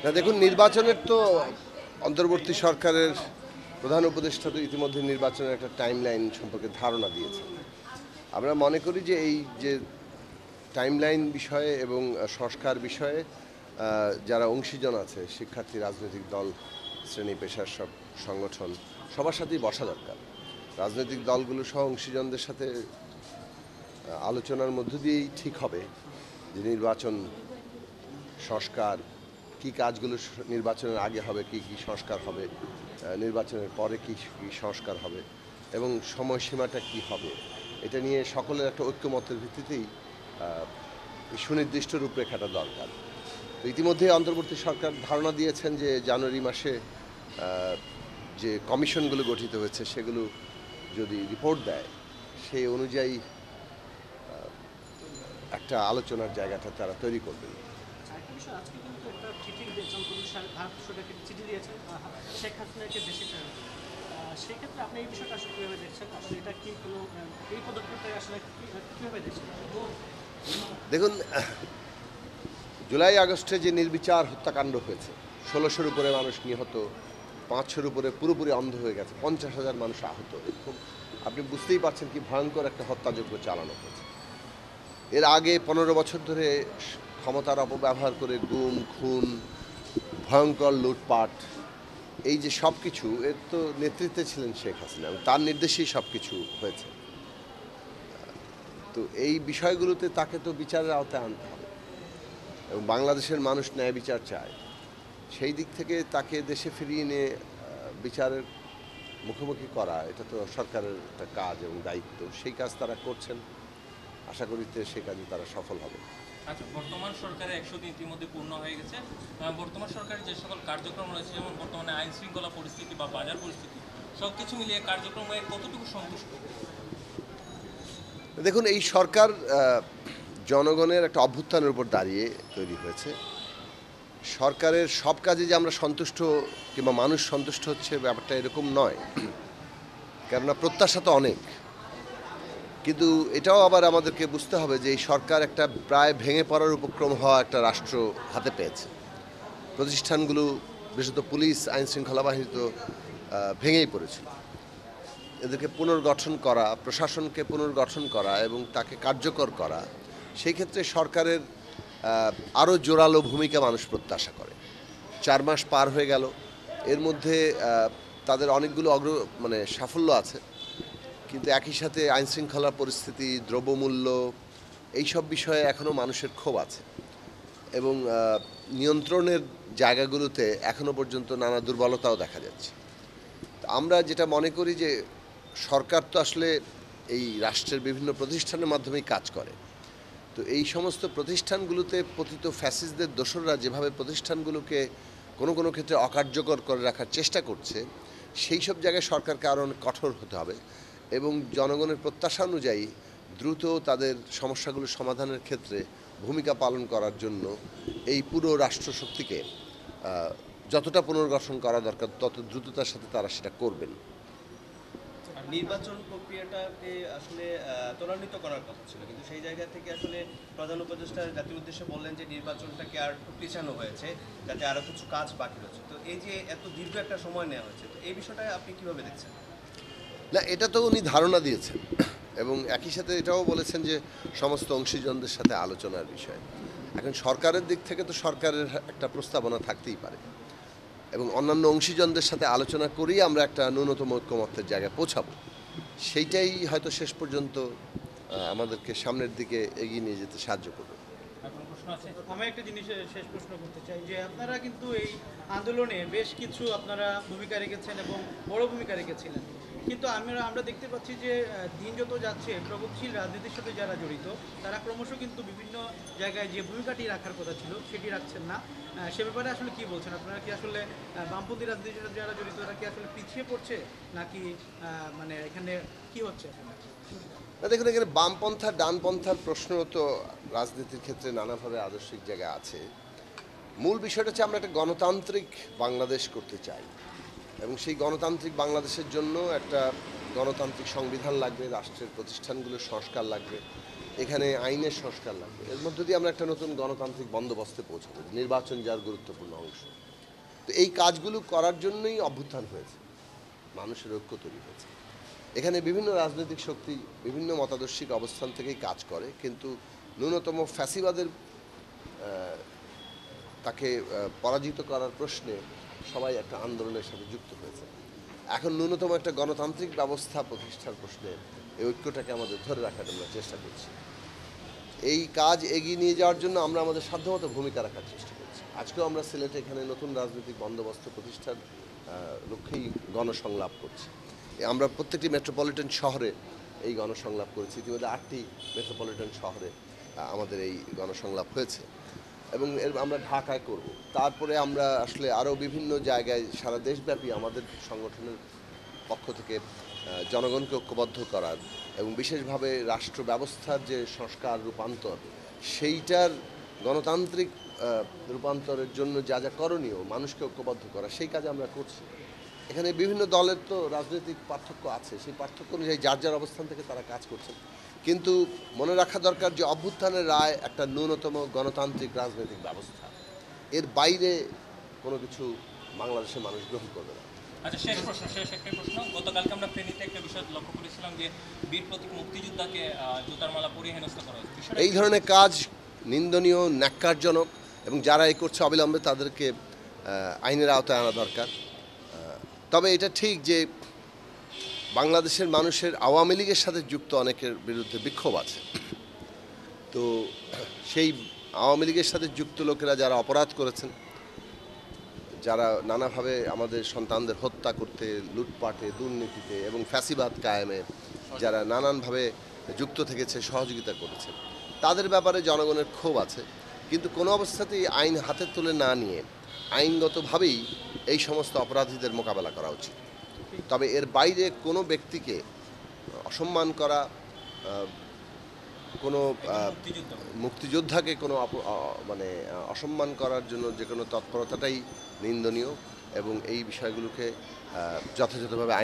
না দেখুন, নির্বাচনের তো অন্তর্বর্তী সরকারের প্রধান উপদেষ্টা তো ইতিমধ্যে নির্বাচনের একটা টাইমলাইন সম্পর্কে ধারণা দিয়েছে। আমরা মনে করি যে এই যে টাইমলাইন বিষয়ে এবং সংস্কার বিষয়ে যারা অংশীজন আছে, শিক্ষার্থী, রাজনৈতিক দল, শ্রেণী পেশার সব সংগঠন, সবার সাথেই বসা দরকার। রাজনৈতিক দলগুলো সহ অংশীজনদের সাথে আলোচনার মধ্য দিয়েই ঠিক হবে যে নির্বাচন সংস্কার কী কাজগুলো নির্বাচনের আগে হবে, কী কী সংস্কার হবে, নির্বাচনের পরে কী কী সংস্কার হবে এবং সময়সীমাটা কী হবে, এটা নিয়ে সকলের একটা ঐক্যমতের ভিত্তিতেই সুনির্দিষ্ট রূপরেখাটা দরকার। তো ইতিমধ্যে অন্তর্বর্তী সরকার ধারণা দিয়েছেন যে জানুয়ারি মাসে যে কমিশনগুলো গঠিত হয়েছে সেগুলো যদি রিপোর্ট দেয় সেই অনুযায়ী একটা আলোচনার জায়গাটা তারা তৈরি করবেন। আজকে কিন্তু একটা চিঠি দিয়েছেন, ভারত সরকারকে চিঠি দিয়েছেন শেখ হাসিনাকে দেশে ফেরানো। সেক্ষেত্রে আপনি এই বিষয়টা আসলে কীভাবে দেখছেন? আসলে এটা কি কোনো এই পদক্ষেপটা আসলে কীভাবে দেখছেন? দেখুন, জুলাই আগস্টে যে নির্বিচার হত্যাকাণ্ড হয়েছে, 1600-র উপরে মানুষ নিহত, 500-র উপরে পুরোপুরি অন্ধ হয়ে গেছে, 50,000 মানুষ আহত, এরকম আপনি বুঝতেই পারছেন কি ভয়ঙ্কর একটা হত্যাযজ্ঞ চালানো হয়েছে। এর আগে 15 বছর ধরে ক্ষমতার অপব্যবহার করে গুম, খুন, ভয়ঙ্কর লুটপাট, এই যে সব কিছু, এর তো নেতৃত্বে ছিলেন শেখ হাসিনা, তার নির্দেশেই সব কিছু হয়েছে। তো এই বিষয়গুলোতে তাকে তো বিচারের আওতায় আনতে হবে এবং বাংলাদেশের মানুষ ন্যায় বিচার চায়। সেই দিক থেকে তাকে দেশে ফিরিয়ে নিয়ে বিচারের মুখোমুখি করা, এটা তো সরকারের একটা কাজ এবং দায়িত্ব। সেই কাজ তারা করছেন, আশা করি সেই কাজে তারা সফল হবে। আচ্ছা, বর্তমান সরকারের 100 দিন ইতিমধ্যে পূর্ণ হয়ে গেছে। বর্তমান সরকারের যে সকল কার্যক্রম রয়েছে, যেমন বর্তমানে আইন শৃঙ্খলা পরিস্থিতি বা বাজার পরিস্থিতি, সব কিছু মিলিয়ে কার্যক্রমে কতটুকু সন্তুষ্ট? দেখুন, এই সরকার জনগণের একটা অভ্যুত্থানের উপর দাঁড়িয়ে তৈরি হয়েছে। সরকারের সব কাজে যে আমরা সন্তুষ্ট কিংবা মানুষ সন্তুষ্ট হচ্ছে, ব্যাপারটা এরকম নয়, কেননা প্রত্যাশা তো অনেক। কিন্তু এটাও আবার আমাদেরকে বুঝতে হবে যে এই সরকার একটা প্রায় ভেঙে পড়ার উপক্রম হওয়া একটা রাষ্ট্র হাতে পেয়েছে। প্রতিষ্ঠানগুলো, বিশেষত পুলিশ, আইন শৃঙ্খলা বাহিনী তো ভেঙেই পড়েছিল। এদেরকে পুনর্গঠন করা, প্রশাসনকে পুনর্গঠন করা এবং তাকে কার্যকর করা, সেই ক্ষেত্রে সরকারের আরও জোরালো ভূমিকা মানুষ প্রত্যাশা করে। 4 মাস পার হয়ে গেল, এর মধ্যে তাদের অনেকগুলো সাফল্য আছে, কিন্তু একই সাথে আইনশৃঙ্খলা পরিস্থিতি, দ্রব্যমূল্য, এইসব বিষয়ে এখনও মানুষের ক্ষোভ আছে এবং নিয়ন্ত্রণের জায়গাগুলোতে এখনও পর্যন্ত নানা দুর্বলতাও দেখা যাচ্ছে। আমরা যেটা মনে করি যে সরকার তো আসলে এই রাষ্ট্রের বিভিন্ন প্রতিষ্ঠানের মাধ্যমেই কাজ করে। তো এই সমস্ত প্রতিষ্ঠানগুলোতে পতিত ফ্যাসিস্টদের দোসররা যেভাবে প্রতিষ্ঠানগুলোকে কোনো কোনো ক্ষেত্রে অকার্যকর করে রাখার চেষ্টা করছে, সেই সব জায়গায় সরকারকে আরও অনেক কঠোর হতে হবে এবং জনগণের প্রত্যাশা অনুযায়ী দ্রুত তাদের সমস্যাগুলো সমাধানের ক্ষেত্রে ভূমিকা পালন করার জন্য এই পুরো রাষ্ট্রশক্তিকে যতটা পুনর্গঠন করা দরকার তত দ্রুততার সাথে তারা সেটা করবেন। নির্বাচন প্রক্রিয়াটাকে আসলে ত্বরান্বিত করার কথা ছিল, কিন্তু সেই জায়গা থেকে আসলে প্রধান উপদেষ্টা জাতির উদ্দেশ্যে বললেন যে নির্বাচনটাকে আর পিছানো হয়েছে, যাতে আরও কিছু কাজ বাকি রয়েছে। তো এই যে এত দীর্ঘ একটা সময় নেওয়া হয়েছে, তো এই বিষয়টা আপনি কীভাবে দেখছেন? না, এটা তো উনি ধারণা দিয়েছেন এবং একই সাথে এটাও বলেছেন যে সমস্ত অংশীজনদের সাথে আলোচনার বিষয়। এখন সরকারের দিক থেকে তো সরকারের একটা প্রস্তাবনা থাকতেই পারে এবং অন্যান্য অংশীজনদের সাথে আলোচনা করেই আমরা একটা ন্যূনতম ঐক্যমত্যের জায়গায় পৌঁছাবো। সেইটাই হয়তো শেষ পর্যন্ত আমাদেরকে সামনের দিকে এগিয়ে নিয়ে যেতে সাহায্য করবে। আমি একটা জিনিস শেষ প্রশ্ন করতে চাই যে আপনারা কিন্তু এই আন্দোলনে বেশ কিছু আপনারা ভূমিকা রেখেছেন এবং বড় ভূমিকা রেখেছিলেন, কিন্তু আমরা দেখতে পাচ্ছি যে দিন যত যাচ্ছে প্রগতিশীল রাজনীতির সাথে যারা জড়িত তারা ক্রমশ কিন্তু বিভিন্ন জায়গায় যে ভূমিকাটি রাখার কথা ছিল সেটি রাখছেন না। সে ব্যাপারে আসলে কি বলছেন? আপনারা কি আসলে বামপন্থী রাজনীতির সাথে যারা জড়িত তারা কি আসলে পিছিয়ে পড়ছে, নাকি এখানে কি হচ্ছে? দেখুন, এখানে বামপন্থা ডানপন্থার প্রশ্ন তো রাজনীতির ক্ষেত্রে নানাভাবে আদর্শিক জায়গায় আছে। মূল বিষয়টা হচ্ছে আমরা একটা গণতান্ত্রিক বাংলাদেশ করতে চাই এবং সেই গণতান্ত্রিক বাংলাদেশের জন্য একটা গণতান্ত্রিক সংবিধান লাগবে, রাষ্ট্রের প্রতিষ্ঠানগুলোর সংস্কার লাগবে এখানে আইনের সংস্কার লাগবে, এর মধ্য দিয়ে আমরা একটা নতুন গণতান্ত্রিক বন্দোবস্তে পৌঁছাবো, নির্বাচন যার গুরুত্বপূর্ণ অংশ। তো এই কাজগুলো করার জন্যই অভ্যুত্থান হয়েছে, মানুষের ঐক্য তৈরি হয়েছে। এখানে বিভিন্ন রাজনৈতিক শক্তি বিভিন্ন মতাদর্শিক অবস্থান থেকেই কাজ করে, কিন্তু ন্যূনতম ফ্যাসিবাদের তাকে পরাজিত করার প্রশ্নে সবাই একটা আন্দোলনের সাথে যুক্ত হয়েছে। এখন ন্যূনতম একটা গণতান্ত্রিক ব্যবস্থা প্রতিষ্ঠার প্রশ্নে এই ঐক্যটাকে আমাদের ধরে রাখার আমরা চেষ্টা করছি। এই কাজ এগিয়ে নিয়ে যাওয়ার জন্য আমরা আমাদের সাধ্যমতো ভূমিকা রাখার চেষ্টা করছি। আজকেও আমরা সিলেটে এখানে নতুন রাজনৈতিক বন্দোবস্ত প্রতিষ্ঠার লক্ষ্যেই গণসংলাপ করছি। আমরা প্রত্যেকটি মেট্রোপলিটন শহরে এই গণসংলাপ করেছি, ইতিমধ্যে 8টি মেট্রোপলিটন শহরে আমাদের এই গণসংলাপ হয়েছে এবং আমরা ঢাকায় করব। তারপরে আমরা আসলে আরও বিভিন্ন জায়গায় সারা দেশব্যাপী আমাদের সংগঠনের পক্ষ থেকে জনগণকে ঐক্যবদ্ধ করার এবং বিশেষভাবে রাষ্ট্র ব্যবস্থার যে সংস্কার রূপান্তর, সেইটার গণতান্ত্রিক রূপান্তরের জন্য যা যা করণীয়, মানুষকে ঐক্যবদ্ধ করা, সেই কাজ আমরা করছি। এখানে বিভিন্ন দলের তো রাজনৈতিক পার্থক্য আছে, সেই পার্থক্য অনুযায়ী যার যার অবস্থান থেকে তারা কাজ করছেন, কিন্তু মনে রাখা দরকার যে অভ্যুত্থানের রায় একটা ন্যূনতম গণতান্ত্রিক রাজনৈতিক ব্যবস্থা, এর বাইরে কোনো কিছু বাংলাদেশের মানুষ গ্রহণ করবে না। আচ্ছা, শেষ একটাই প্রশ্ন। গতকালকে আমরা ফেনীতে একটা বিষয় লক্ষ্য করেছিলাম যে বীর প্রতীক মুক্তিযোদ্ধাকে জুতার মালা পরিয়ে হেনস্থা করা হয়েছে। বিষয়টা এই ধরনের কাজ নিন্দনীয়, ন্যাক্কারজনক এবং যারা এই করছে অবিলম্বে তাদেরকে আইনের আওতায় আনা দরকার। তবে এটা ঠিক যে বাংলাদেশের মানুষের আওয়ামী লীগের সাথে যুক্ত অনেকের বিরুদ্ধে বিক্ষোভ আছে। তো সেই আওয়ামী লীগের সাথে যুক্ত লোকেরা যারা অপরাধ করেছেন, যারা নানাভাবে আমাদের সন্তানদের হত্যা করতে, লুটপাটে, দুর্নীতিতে এবং ফ্যাসিবাদ কায়েমে যারা নানানভাবে যুক্ত থেকেছে, সহযোগিতা করেছে, তাদের ব্যাপারে জনগণের ক্ষোভ আছে। কিন্তু কোনো অবস্থাতেই আইন হাতে তুলে না নিয়ে আইনগতভাবেই এই সমস্ত অপরাধীদের মোকাবেলা করা উচিত। তবে এর বাইরে কোনো ব্যক্তিকে অসম্মান করা, কোনো মুক্তিযোদ্ধাকে কোনো মানে অসম্মান করার জন্য যে কোনো তৎপরতাটাই নিন্দনীয় এবং এই বিষয়গুলোকে যথাযথভাবে